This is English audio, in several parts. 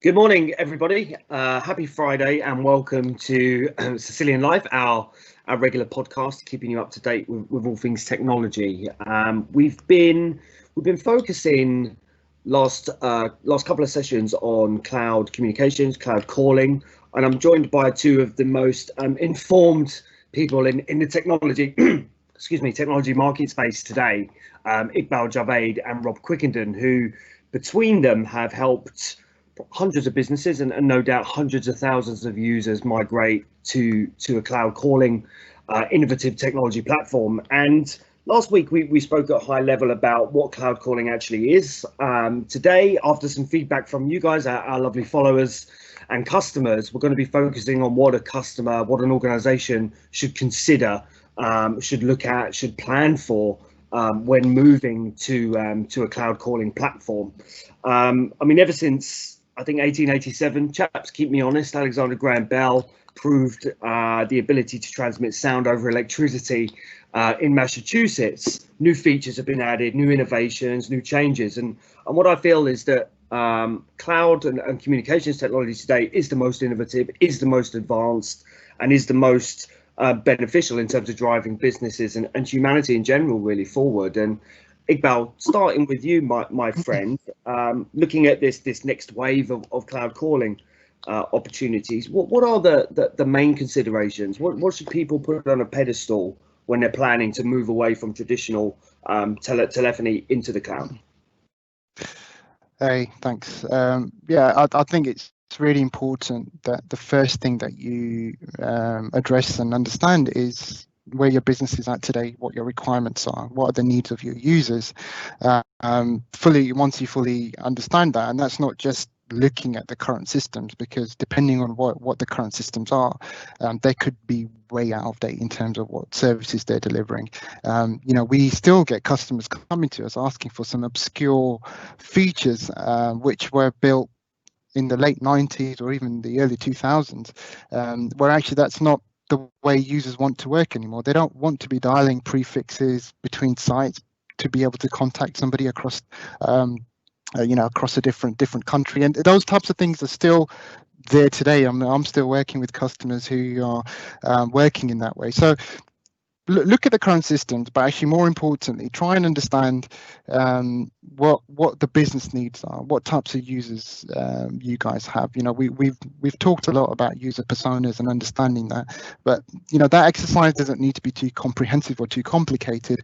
Good morning, everybody. Happy Friday and welcome to Cisilion Live, our regular podcast, keeping you up to date with all things technology. We've been focusing last couple of sessions on cloud communications, cloud calling, and I'm joined by two of the most informed people in the technology technology market space today, Iqbal, Javaid, and Rob Quickenden, who between them have helped hundreds of businesses and no doubt hundreds of thousands of users migrate to a cloud calling innovative technology platform. And last week we spoke at a high level about what cloud calling actually is. Today, after some feedback from you guys, our lovely followers and customers, we're going to be focusing on what what an organization should consider, should look at, should plan for when moving to a cloud calling platform. Ever since I think 1887, chaps, keep me honest, Alexander Graham Bell proved the ability to transmit sound over electricity in Massachusetts. New features have been added, new innovations, new changes. And what I feel is that cloud and communications technology today is the most innovative, is the most advanced, and is the most beneficial in terms of driving businesses and humanity in general really forward. And Iqbal, starting with you, my friend, looking at this next wave of cloud calling opportunities, what are the main considerations? What should people put on a pedestal when they're planning to move away from traditional telephony into the cloud? Hey, thanks. I think it's really important that the first thing that you address and understand is where your business is at today, what your requirements are, what are the needs of your users. Once you fully understand that, and that's not just looking at the current systems, because depending on what the current systems are, they could be way out of date in terms of what services they're delivering. We still get customers coming to us asking for some obscure features which were built in the late 90s or even the early 2000s, where actually that's not the way users want to work anymore. They don't want to be dialing prefixes between sites to be able to contact somebody across across a different country, and those types of things are still there today. I'm still working with customers who are working in that way. So look at the current systems, but actually more importantly, try and understand what the business needs are, what types of users you guys have. We've talked a lot about user personas and understanding that, but that exercise doesn't need to be too comprehensive or too complicated.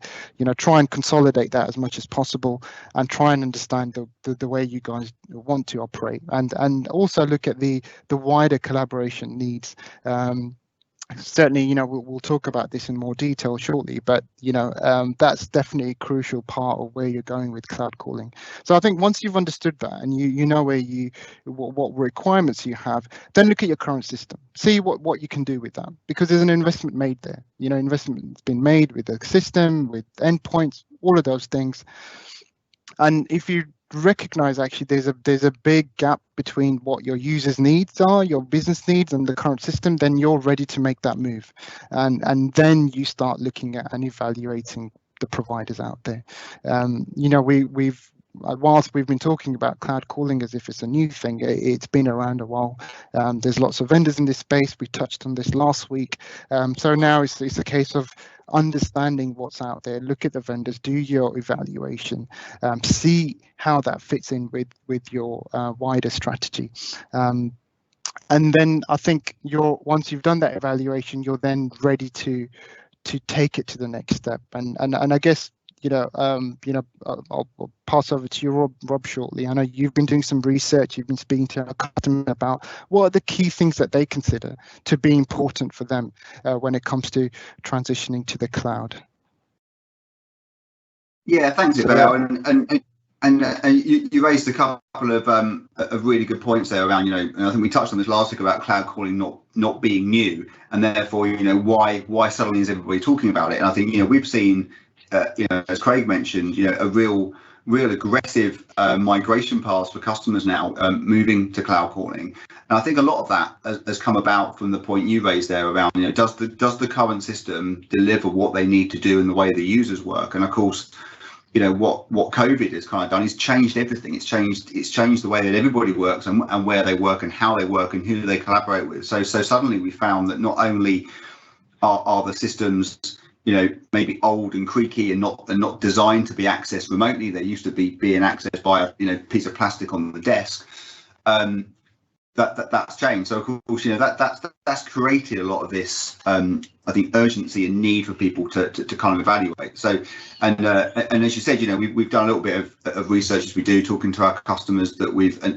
Try and consolidate that as much as possible, and try and understand the way you guys want to operate, and also look at the wider collaboration needs. Certainly, we'll talk about this in more detail shortly, but that's definitely a crucial part of where you're going with cloud calling. So I think once you've understood that and you know what requirements you have, then look at your current system, see what you can do with that, because there's an investment made there. Investment's been made with the system, with endpoints, all of those things. And if you recognize actually there's a big gap between what your users' needs are, your business needs, and the current system, then you're ready to make that move, and then you start looking at and evaluating the providers out there. Whilst we've been talking about cloud calling as if it's a new thing, it's been around a while. There's lots of vendors in this space. We touched on this last week. So now it's a case of understanding what's out there. Look at the vendors, do your evaluation, see how that fits in with your wider strategy. And then I think once you've done that evaluation, you're then ready to take it to the next step. And I guess I'll pass over to you, Rob, shortly. I know you've been doing some research. You've been speaking to a customer about what are the key things that they consider to be important for them when it comes to transitioning to the cloud. Yeah, thanks, Iqbal. And you raised a couple of really good points there around, and I think we touched on this last week about cloud calling not being new, and therefore, why suddenly is everybody talking about it? And I think, we've seen, as Craige mentioned, a real aggressive migration paths for customers now moving to cloud calling. And I think a lot of that has come about from the point you raised there around, does the current system deliver what they need to do in the way the users work? And of course, what COVID has kind of done is changed everything. It's changed the way that everybody works and where they work and how they work and who they collaborate with. So suddenly we found that not only are the systems maybe old and creaky and not designed to be accessed remotely. They used to be being accessed by a piece of plastic on the desk. That's changed. So of course, that's created a lot of this, I think, urgency and need for people to kind of evaluate. So, and as you said, we've done a little bit of research as we do, talking to our customers that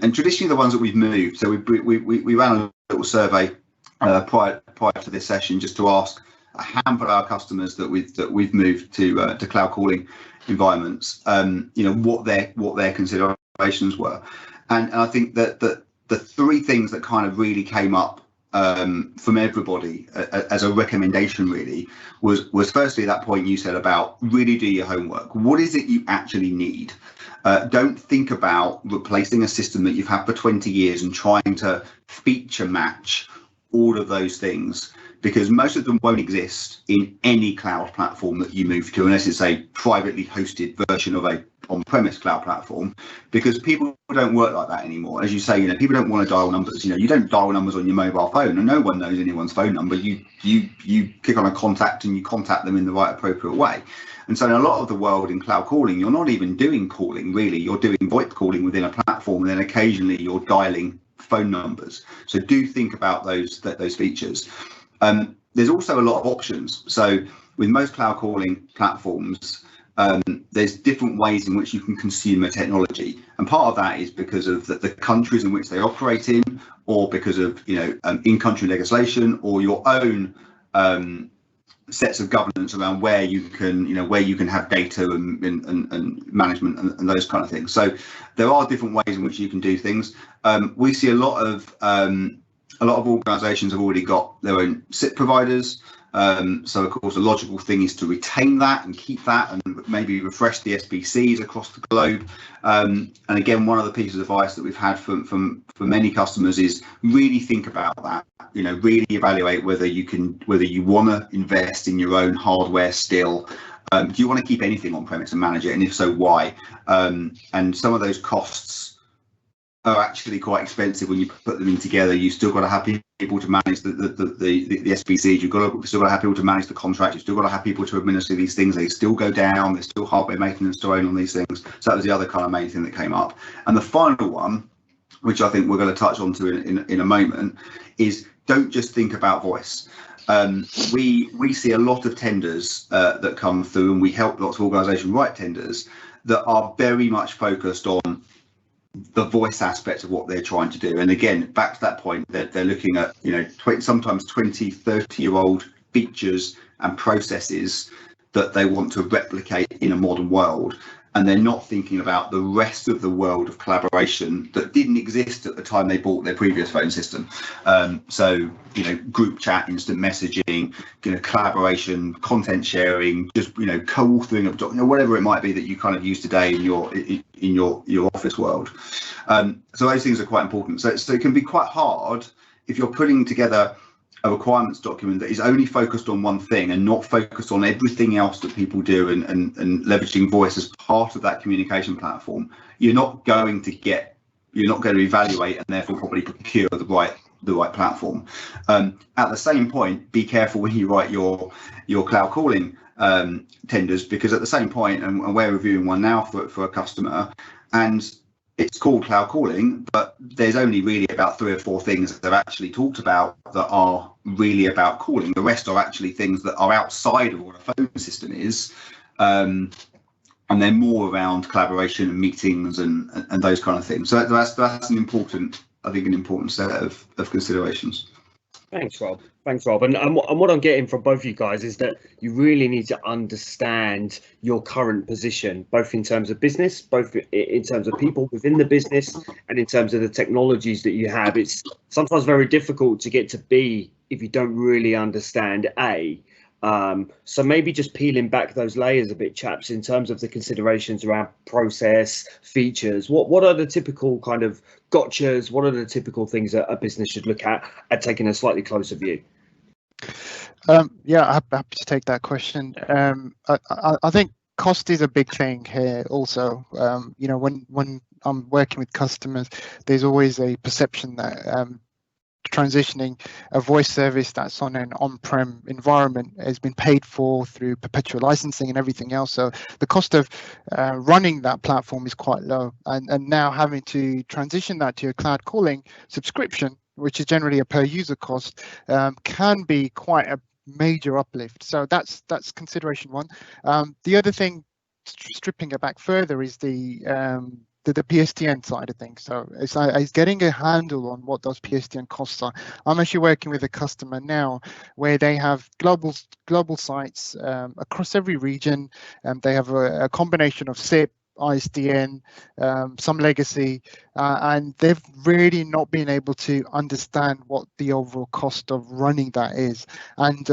and traditionally the ones that we've moved. So we ran a little survey prior to this session just to ask a handful of our customers that we've moved to cloud calling environments, what their considerations were, and I think that the three things that kind of really came up from everybody as a recommendation really was firstly that point you said about really do your homework. What is it you actually need? Don't think about replacing a system that you've had for 20 years and trying to feature match all of those things, because most of them won't exist in any cloud platform that you move to, unless it's a privately hosted version of a on-premise cloud platform, because people don't work like that anymore. As you say, people don't want to dial numbers. You don't dial numbers on your mobile phone, and no one knows anyone's phone number. You click on a contact and you contact them in the right appropriate way. And so in a lot of the world in cloud calling, you're not even doing calling really. You're doing VoIP calling within a platform, and then occasionally you're dialing phone numbers. So do think about those features. There's also a lot of options. So with most cloud calling platforms, there's different ways in which you can consume a technology, and part of that is because of the countries in which they operate in, or because of in-country legislation, or your own sets of governance around where you can have data and management and those kind of things. So there are different ways in which you can do things. We see a lot of organizations have already got their own SIP providers. So of course, the logical thing is to retain that and keep that, and maybe refresh the SBCs across the globe. And again, one of the pieces of advice that we've had from many customers is really think about that. Really evaluate whether you want to invest in your own hardware still. Do you want to keep anything on premise and manage it, and if so, why? And some of those costs are actually quite expensive when you put them in together. You still got to have people to manage the SBCs. You've still got to have people to manage the contract. You've still got to have people to administer these things. They still go down. There's still hardware maintenance to own on these things. So that was the other kind of main thing that came up. And the final one, which I think we're going to touch on to in a moment, is don't just think about voice. We see a lot of tenders that come through, and we help lots of organisations write tenders that are very much focused on the voice aspect of what they're trying to do. And again, back to that point, they're looking at sometimes 20, 30-year-old features and processes that they want to replicate in a modern world, and they're not thinking about the rest of the world of collaboration that didn't exist at the time they bought their previous phone system. So group chat, instant messaging, collaboration, content sharing, just co-authoring of whatever it might be that you kind of use today in your office world. So those things are quite important. So it can be quite hard if you're putting together a requirements document that is only focused on one thing and not focused on everything else that people do, and leveraging voice as part of that communication platform. You're not going to evaluate and therefore probably procure the right platform. At the same point, be careful when you write your cloud calling tenders, because at the same point, and we're reviewing one now for a customer, and it's called cloud calling, but there's only really about 3 or 4 things that they've actually talked about that are really about calling. The rest are actually things that are outside of what a phone system is, and they're more around collaboration and meetings and those kind of things. So that's an important set of considerations. Thanks, Rob. And what I'm getting from both of you guys is that you really need to understand your current position, both in terms of business, both in terms of people within the business, and in terms of the technologies that you have. It's sometimes very difficult to get to B if you don't really understand A. So maybe just peeling back those layers a bit, chaps, in terms of the considerations around process, features. What are the typical kind of gotchas? What are the typical things that a business should look at taking a slightly closer view? Yeah, I'm happy to take that question. I think cost is a big thing here also. You know, when I'm working with customers, there's always a perception that transitioning a voice service that's on an on-prem environment has been paid for through perpetual licensing and everything else. So the cost of running that platform is quite low, and now having to transition that to a cloud calling subscription, which is generally a per user cost, can be quite a major uplift. So that's consideration one. The other thing, stripping it back further, is the PSTN side of things. So it's getting a handle on what those PSTN costs are. I'm actually working with a customer now where they have global sites across every region, and they have a combination of SIP, ISDN, some legacy, and they've really not been able to understand what the overall cost of running that is. And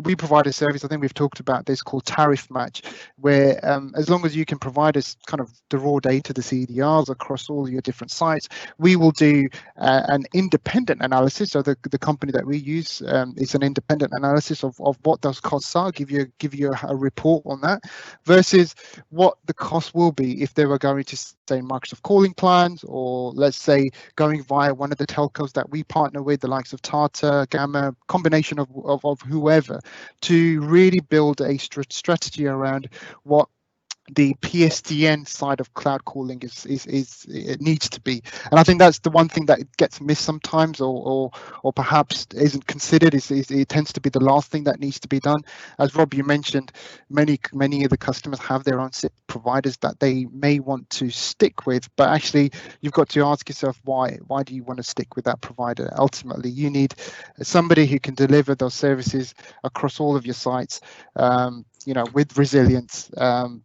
we provide a service, I think we've talked about this, called Tariff Match, where as long as you can provide us kind of the raw data, the CDRs across all your different sites, we will do an independent analysis. So the company that we use is an independent analysis of what those costs are, give you a report on that, versus what the cost will be if they were going to, say, Microsoft calling plans, or let's say going via one of the telcos that we partner with, the likes of Tata, Gamma, combination of whoever, to really build a strategy around what the PSTN side of cloud calling is it needs to be. And I think that's the one thing that gets missed sometimes, or perhaps isn't considered, is it tends to be the last thing that needs to be done. As Rob, you mentioned, many of the customers have their own SIP providers that they may want to stick with, but actually you've got to ask yourself, why do you want to stick with that provider? Ultimately, you need somebody who can deliver those services across all of your sites, you know, with resilience,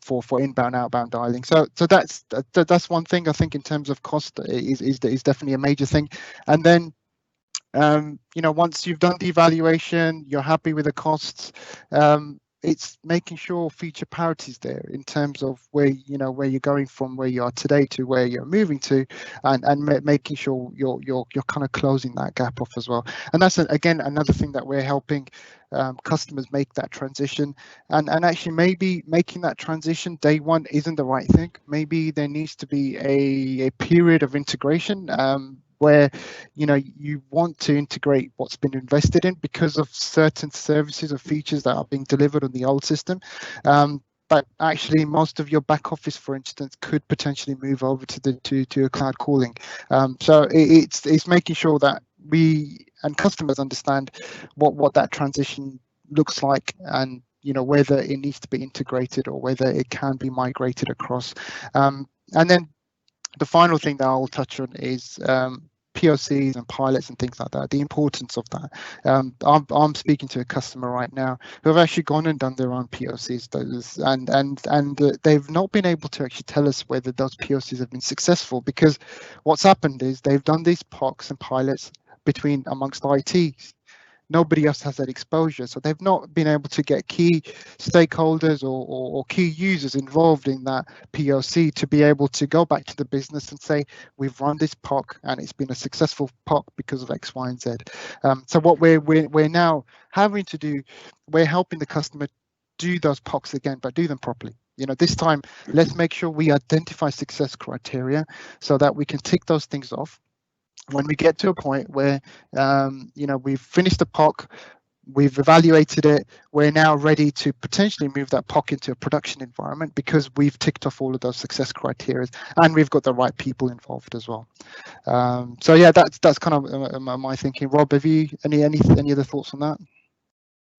for inbound, outbound dialing. So that's one thing I think in terms of cost is definitely a major thing. And then you know, once you've done the evaluation, you're happy with the costs, it's making sure feature parity is there in terms of where you're going from where you are today to where you're moving to, and making sure you're kind of closing that gap off as well. And that's again another thing that we're helping customers make that transition. And actually, maybe making that transition day one isn't the right thing. Maybe there needs to be a period of integration, where you want to integrate what's been invested in because of certain services or features that are being delivered on the old system. But actually, most of your back office, for instance, could potentially move over to a cloud calling. So it's making sure that we and customers understand what that transition looks like, and whether it needs to be integrated or whether it can be migrated across. And then the final thing that I'll touch on is POCs and pilots and things like that, the importance of that. I'm speaking to a customer right now who have actually gone and done their own POCs, and they've not been able to actually tell us whether those POCs have been successful, because what's happened is they've done these POCs and pilots amongst IT. Nobody else has that exposure, so they've not been able to get key stakeholders or key users involved in that POC to be able to go back to the business and say, we've run this POC and it's been a successful POC because of X, Y, and Z. So what we're now having to do, we're helping the customer do those POCs again, but do them properly. This time, let's make sure we identify success criteria so that we can tick those things off. When we get to a point where, we've finished the POC, we've evaluated it, we're now ready to potentially move that POC into a production environment because we've ticked off all of those success criteria and we've got the right people involved as well. So yeah, that's kind of my thinking. Rob, have you any other thoughts on that?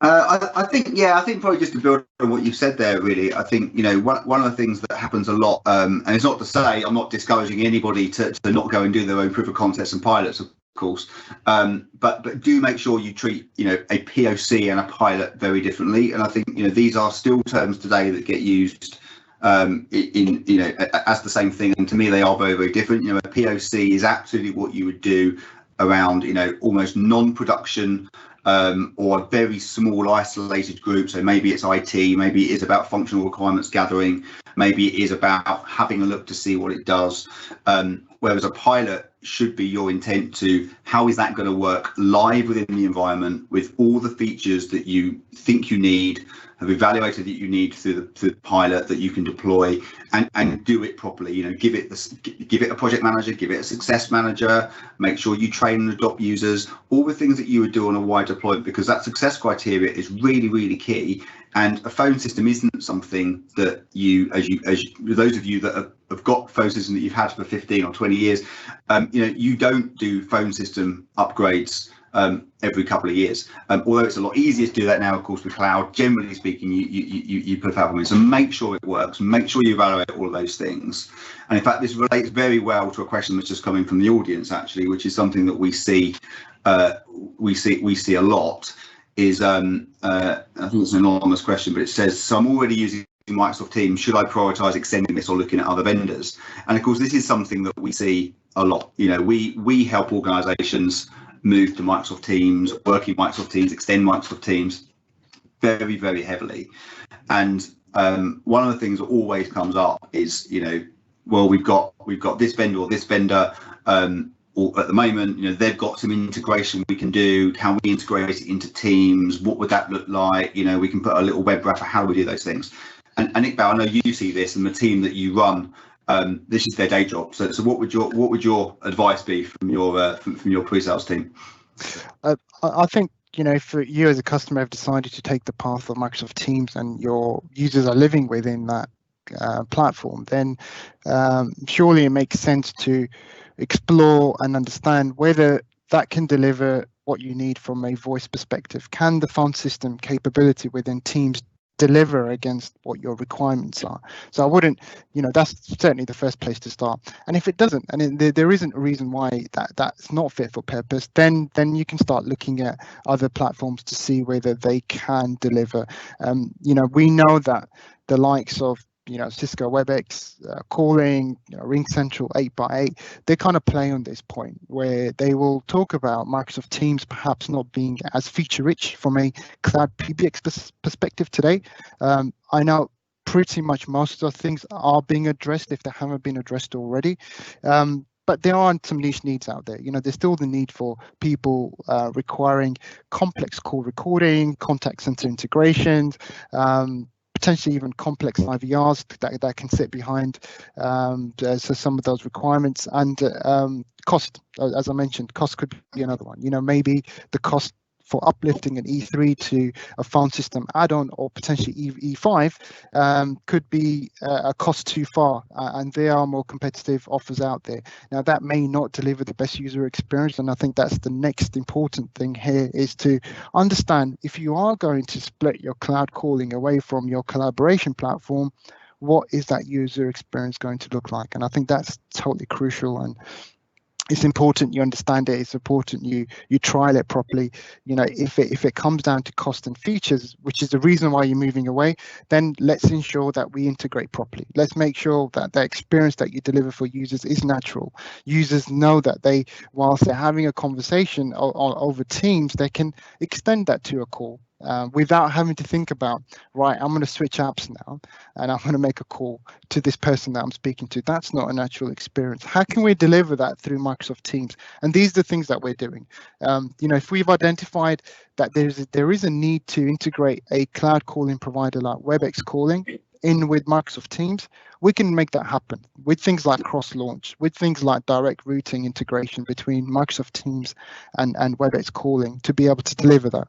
I think probably just to build on what you've said there, really, I think, one of the things that happens a lot, and it's not to say I'm not discouraging anybody to not go and do their own proof of concepts and pilots, of course, but do make sure you treat, a POC and a pilot very differently. And I think, these are still terms today that get used in as the same thing. And to me, they are very, very different. A POC is absolutely what you would do around, almost non-production or a very small isolated group. So maybe it's IT, maybe it is about functional requirements gathering, maybe it is about having a look to see what it does. Whereas a pilot should be your intent to how is that going to work live within the environment with all the features that you think you need, have evaluated that you need through the pilot that you can deploy, and do it properly. You know, give it a project manager, give it a success manager, make sure you train and adopt users, all the things that you would do on a wide deployment, because that success criteria is really, really key. And a phone system isn't something that those of you that have got phone system that you've had for 15 or 20 years, you don't do phone system upgrades every couple of years. Although it's a lot easier to do that now, of course, with cloud. Generally speaking, you put a platform in. So make sure it works. Make sure you evaluate all of those things. And in fact, this relates very well to a question that's just coming from the audience, actually, which is something that we see a lot. Is I think it's an anonymous question, but it says, so I'm already using Microsoft Teams. Should I prioritize extending this or looking at other vendors? And of course, this is something that we see a lot. You know, we help organizations move to Microsoft Teams, working Microsoft Teams, extend Microsoft Teams very, very heavily. And one of the things that always comes up is, well, we've got this vendor or this vendor. Or at the moment, they've got some integration we can do. Can we integrate it into Teams? What would that look like? We can put a little web wrapper. How do we do those things? And Iqbal, I know you see this, and the team that you run, this is their day job. So what would your advice be from your pre-sales team? I think, for you as a customer have decided to take the path of Microsoft Teams and your users are living within that platform, then surely it makes sense to explore and understand whether that can deliver what you need from a voice perspective. Can the phone system capability within Teams deliver against what your requirements are? So I wouldn't, that's certainly the first place to start. And if it doesn't, and there isn't a reason why that's not fit for purpose, then you can start looking at other platforms to see whether they can deliver. We know that the likes of Cisco WebEx, calling, Ring Central 8x8, they kind of play on this point where they will talk about Microsoft Teams perhaps not being as feature rich from a cloud PBX perspective today. I know pretty much most of the things are being addressed if they haven't been addressed already. But there are some niche needs out there. There's still the need for people requiring complex call recording, contact center integrations, potentially even complex IVRs that can sit behind so some of those requirements, and cost, as I mentioned, cost could be another one. Maybe the cost for uplifting an E3 to a phone system add-on or potentially E5 could be a cost too far, and there are more competitive offers out there. Now that may not deliver the best user experience, and I think that's the next important thing here, is to understand if you are going to split your cloud calling away from your collaboration platform, what is that user experience going to look like? And I think that's totally crucial, and it's important you understand it. It's important you trial it properly. If it comes down to cost and features, which is the reason why you're moving away, then let's ensure that we integrate properly. Let's make sure that the experience that you deliver for users is natural. Users know that whilst they're having a conversation over Teams, they can extend that to a call. Without having to think about, right, I'm going to switch apps now and I'm going to make a call to this person that I'm speaking to. That's not a natural experience. How can we deliver that through Microsoft Teams? And these are the things that we're doing. If we've identified that there is a need to integrate a cloud calling provider like WebEx calling in with Microsoft Teams, we can make that happen with things like cross-launch, with things like direct routing integration between Microsoft Teams and WebEx calling to be able to deliver that.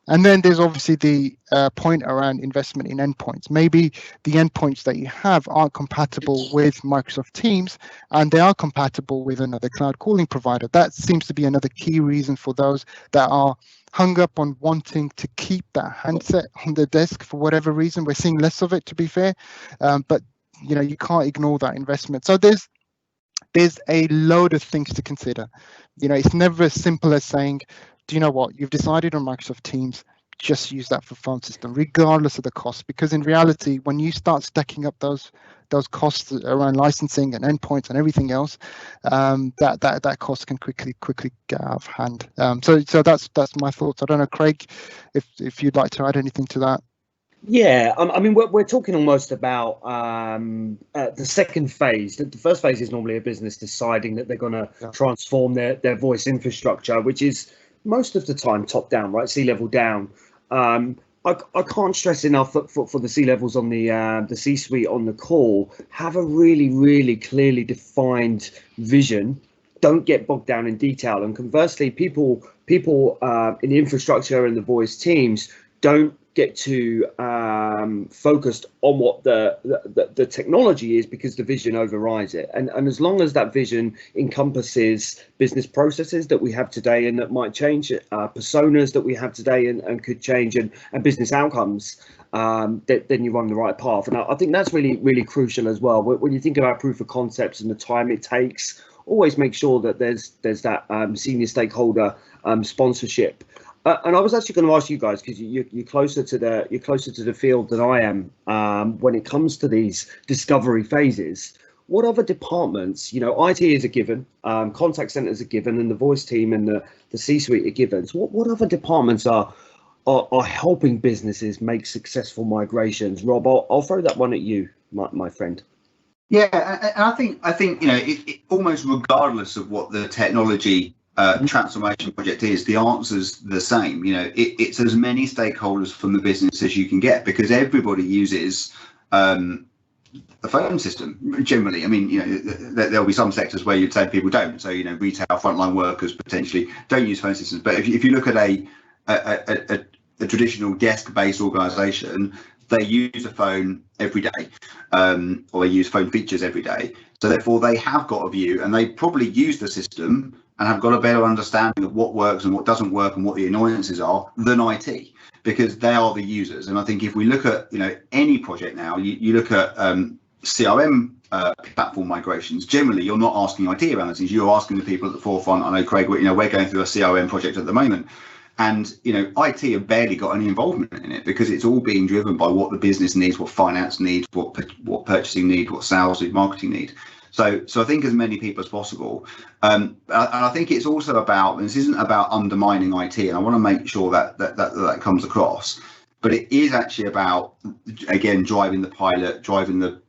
And then there's obviously the point around investment in endpoints. Maybe the endpoints that you have aren't compatible with Microsoft Teams, and they are compatible with another cloud calling provider. That seems to be another key reason for those that are hung up on wanting to keep that handset on the desk for whatever reason. We're seeing less of it, to be fair, but you can't ignore that investment. So there's a load of things to consider. It's never as simple as saying, do you know what, you've decided on Microsoft Teams, just use that for phone system, regardless of the cost. Because in reality, when you start stacking up those costs around licensing and endpoints and everything else, that cost can quickly get out of hand. So that's my thoughts. I don't know, Craig, if you'd like to add anything to that. Yeah, I mean, we're talking almost about the second phase. The first phase is normally a business deciding that they're going to transform their voice infrastructure, which is most of the time top down, right? C-level down. I can't stress enough that for the C-levels on the C-suite on the call, have a really, really clearly defined vision. Don't get bogged down in detail. And conversely, people in the infrastructure and the voice teams don't get too focused on what the technology is, because the vision overrides it. And as long as that vision encompasses business processes that we have today and that might change, personas that we have today and could change, and business outcomes, then you run the right path. And I think that's really, really crucial as well. When you think about proof of concepts and the time it takes, always make sure that there's that senior stakeholder sponsorship. And I was actually going to ask you guys, because you're closer to the field than I am when it comes to these discovery phases. What other departments, IT is a given, contact center is a given, and the voice team and the C-suite are givens. What other departments are helping businesses make successful migrations? Rob, I'll throw that one at you, my friend. Yeah, and I think it almost regardless of what the technology transformation project is, the answer's the same. It's as many stakeholders from the business as you can get, because everybody uses a phone system generally. I mean, there'll be some sectors where you'd say people don't. So retail frontline workers potentially don't use phone systems. But if you look at a traditional desk-based organisation, they use a phone every day, or they use phone features every day. So therefore, they have got a view, and they probably use the system and have got a better understanding of what works and what doesn't work and what the annoyances are than IT, because they are the users. And I think if we look at any project now, you look at CRM platform migrations. Generally, you're not asking IT around those things. You're asking the people at the forefront. I know, Craig, we're going through a CRM project at the moment. And IT have barely got any involvement in it, because it's all being driven by what the business needs, what finance needs, what purchasing needs, what sales needs, marketing need. So I think as many people as possible. And I think it's also about, and this isn't about undermining IT, and I want to make sure that comes across, but it is actually about, again, driving the pilot, driving the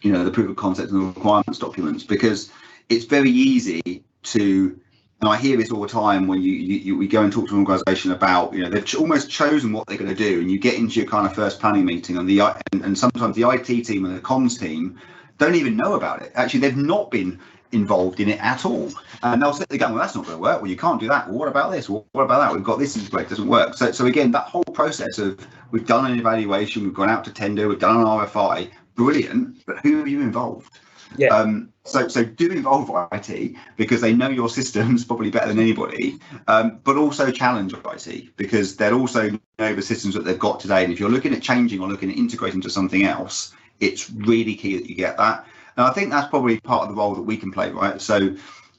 the proof of concept and the requirements documents, because it's very easy to. And I hear this all the time when we go and talk to an organisation about, they've almost chosen what they're going to do, and you get into your kind of first planning meeting, and sometimes the IT team and the comms team don't even know about it. Actually, they've not been involved in it at all, and they'll sit there going, well, that's not going to work. Well, you can't do that. Well, what about this? Well, what about that? We've got this is great, it doesn't work. So again, that whole process of, we've done an evaluation, we've gone out to tender, we've done an RFI, brilliant, but who have you involved? Yeah. So do involve IT, because they know your systems probably better than anybody, but also challenge IT, because they'll also know the systems that they've got today. And if you're looking at changing or looking at integrating to something else, it's really key that you get that. And I think that's probably part of the role that we can play, right? So,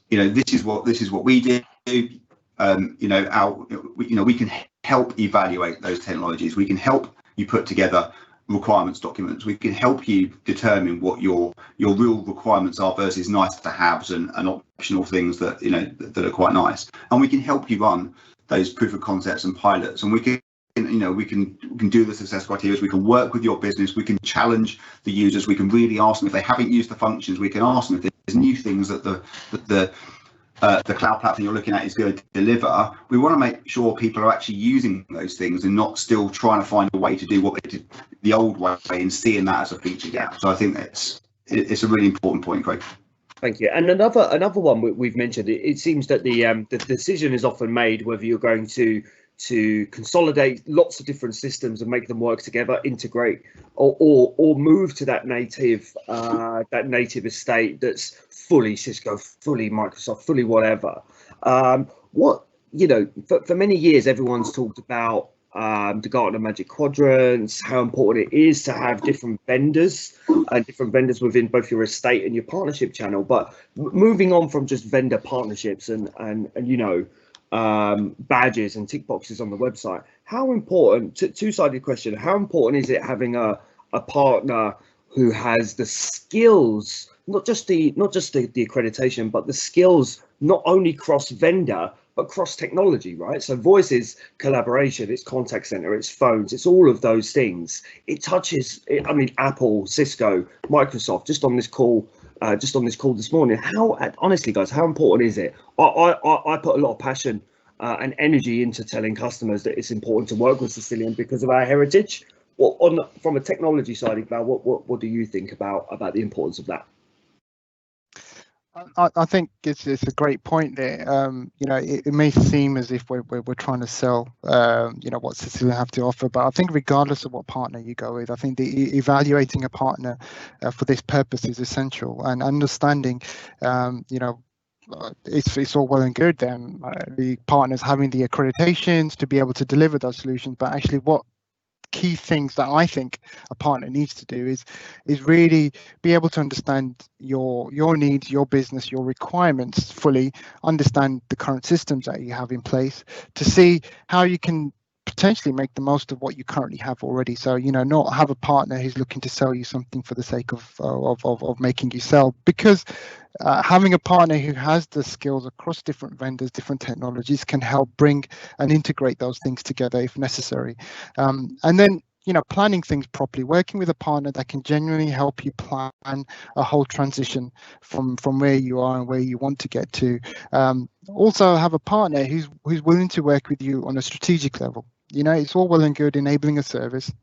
this is what we do. We can help evaluate those technologies. We can help you put together requirements documents. We can help you determine what your real requirements are versus nice to haves and optional things that that are quite nice. And we can help you run those proof of concepts and pilots. And we can we can do the success criteria. We can work with your business. We can challenge the users. We can really ask them if they haven't used the functions. We can ask them if there's new things that the cloud platform you're looking at is going to deliver. We want to make sure people are actually using those things and not still trying to find a way to do what they did the old way and seeing that as a feature gap. So I think it's a really important point, Craig. Thank you. And another one we've mentioned. It seems that the decision is often made whether you're going to consolidate lots of different systems and make them work together, integrate, or move to that native estate that's fully Cisco, fully Microsoft, fully whatever. For many years, everyone's talked about the Gartner Magic Quadrants, how important it is to have different vendors within both your estate and your partnership channel. But moving on from just vendor partnerships and badges and tick boxes on the website, how important, two-sided question, how important is it having a partner who has the skills, not just the accreditation, but the skills not only cross vendor but cross technology, right? So voice is collaboration, it's contact center, it's phones, it's all of those things. It touches, I mean, Apple, Cisco, Microsoft, just on this call this morning. How, honestly, guys, how important is it? I put a lot of passion and energy into telling customers that it's important to work with Cisilion because of our heritage. From a technology side, Iqbal, what do you think about the importance of that? I think it's a great point there. It may seem as if we're trying to sell, what Cisilion have to offer, but I think regardless of what partner you go with, I think evaluating a partner for this purpose is essential, and understanding, it's all well and good then the partners having the accreditations to be able to deliver those solutions, but actually what key things that I think a partner needs to do is really be able to understand your needs, your business, your requirements fully, understand the current systems that you have in place to see how you can potentially make the most of what you currently have already. So, not have a partner who's looking to sell you something for the sake of making you sell, because having a partner who has the skills across different vendors, different technologies, can help bring and integrate those things together if necessary. And then, planning things properly, working with a partner that can genuinely help you plan a whole transition from where you are and where you want to get to. Also have a partner who's willing to work with you on a strategic level. It's all well and good enabling a service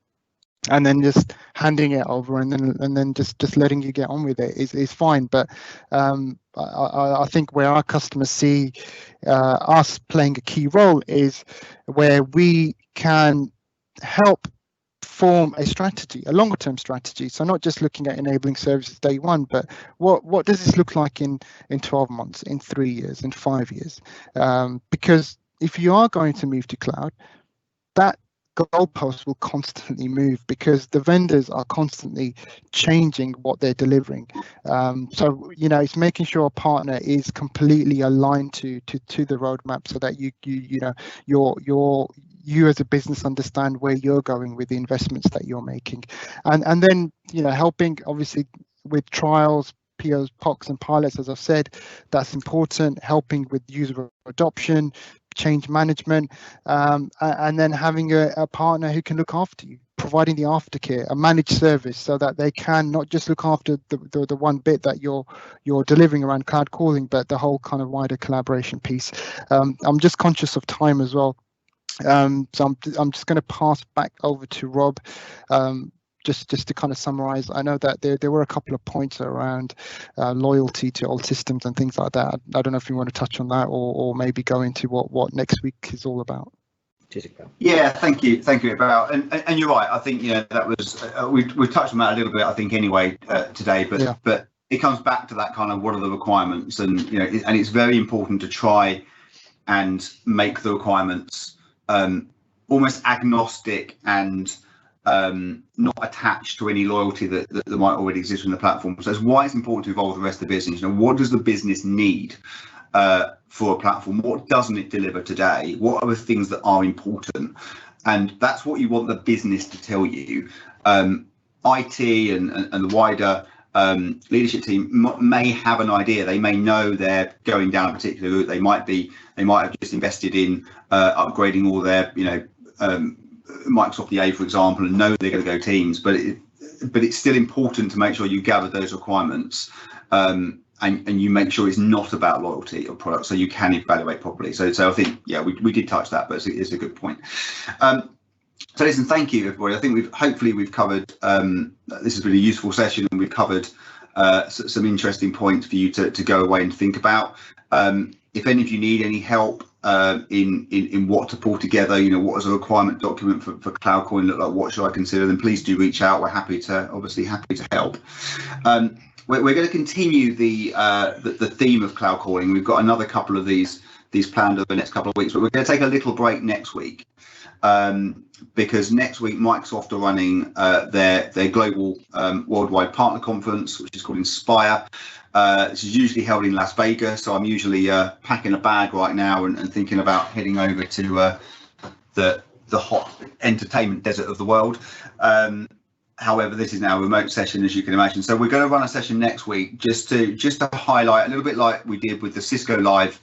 and then just handing it over and then just letting you get on with it is fine. But I think where our customers see us playing a key role is where we can help form a strategy, a longer term strategy. So not just looking at enabling services day one, but what does this look like in 12 months, in 3 years, in 5 years? Because if you are going to move to cloud, that goalpost will constantly move because the vendors are constantly changing what they're delivering. So it's making sure a partner is completely aligned to the roadmap, so that you as a business understand where you're going with the investments that you're making, and then helping obviously with trials, POs, POCs and pilots, as I've said, that's important. Helping with user adoption, change management, and then having a partner who can look after you, providing the aftercare, a managed service, so that they can not just look after the one bit that you're delivering around cloud calling, but the whole kind of wider collaboration piece. I'm just conscious of time as well. So I'm just going to pass back over to Rob. Just to kind of summarize, I know that there were a couple of points around loyalty to old systems and things like that. I don't know if you want to touch on that or maybe go into what next week is all about. Yeah, thank you, Iqbal. And you're right. I think that was we've touched on that a little bit, I think, anyway today. But it comes back to that kind of what are the requirements, and and it's very important to try and make the requirements almost agnostic and not attached to any loyalty that might already exist in the platform. So that's why it's important to involve the rest of the business. What does the business need for a platform? What doesn't it deliver today? What are the things that are important? And that's what you want the business to tell you. IT and the wider leadership team may have an idea. They may know they're going down a particular route. They might have just invested in upgrading all their Microsoft EA, for example, and know they're going to go Teams, but it's still important to make sure you gather those requirements and you make sure it's not about loyalty or product, so you can evaluate properly. So I think we did touch that, but it's a good point. So listen, thank you everybody. I think hopefully we've covered this has been a useful session, and we've covered some interesting points for you to go away and think about. If any of you need any help in what to pull together, what does a requirement document for cloud calling look like, what should I consider, then please do reach out. We're happy to help. We're going to continue the theme of cloud calling. We've got another couple of these planned over the next couple of weeks, but we're going to take a little break next week because next week Microsoft are running their global worldwide partner conference, which is called Inspire. This is usually held in Las Vegas, so I'm usually packing a bag right now and thinking about heading over to the hot entertainment desert of the world. However, this is now a remote session, as you can imagine. So we're going to run a session next week just to highlight a little bit like we did with the Cisco Live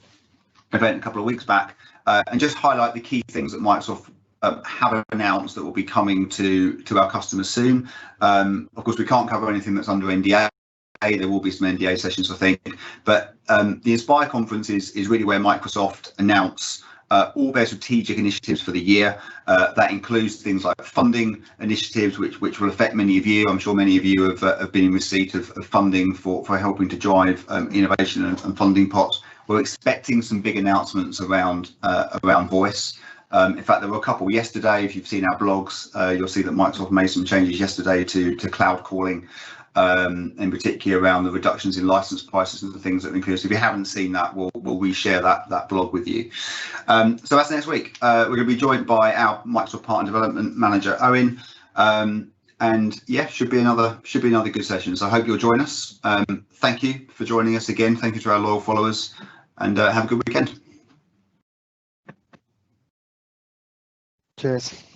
event a couple of weeks back, and just highlight the key things that Microsoft have announced that will be coming to our customers soon. Of course, we can't cover anything that's under NDA. There will be some NDA sessions, I think, but the Inspire conference is really where Microsoft announce all their strategic initiatives for the year. That includes things like funding initiatives, which will affect many of you. I'm sure many of you have been in receipt of funding for helping to drive innovation and funding pots. We're expecting some big announcements around voice. In fact, there were a couple yesterday. If you've seen our blogs, you'll see that Microsoft made some changes yesterday to cloud calling, in particular around the reductions in license prices and the things that are included. So if you haven't seen that, we'll reshare that blog with you. So that's next week. We're going to be joined by our Microsoft Partner Development Manager, Owen. And yeah, should be another good session. So I hope you'll join us. Thank you for joining us again. Thank you to our loyal followers, and have a good weekend. Cheers.